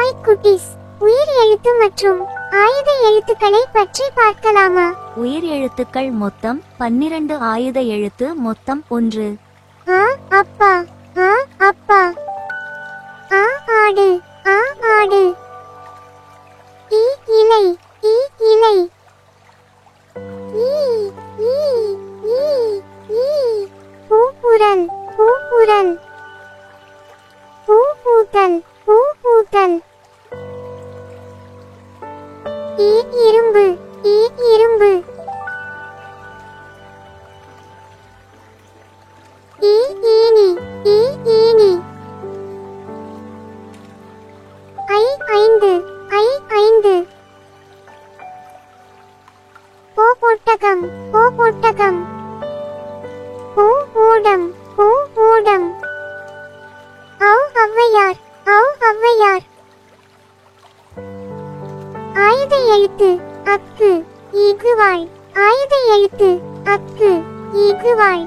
Hi குட்டீஸ், உயிர் எழுத்து மற்றும் ஆயுத எழுத்துக்களை பற்றி பார்க்கலாமா? உயிர் எழுத்துக்கள் மொத்தம் 12, ஆயுத எழுத்து மொத்தம் 1. ஆ அப்பா, ஆ அப்பா. ஆ ஆடு, ஆ ஆடு. இ இலை, இ இலை. ஈ ஈ ஈ ஈ. பூப்புரல், பூப்புரல். பூ பூத்தல், பூ பூத்தல். ஈ இரும்பு, ஈ இரும்பு. ஈ ஈனி, ஈ ஈனி. ஐ ஐந்து, ஐ ஐந்து. போ பொட்டகம், போ பொட்டகம். பூ ஊடம், பூ ஊடம். ஔ ஔவையார், ஔ ஔவையார். ஆயுத எழுத்து அக்கு, ஈகுவாய். ஆயுத எழுத்து அக்கு, ஈகுவாய்.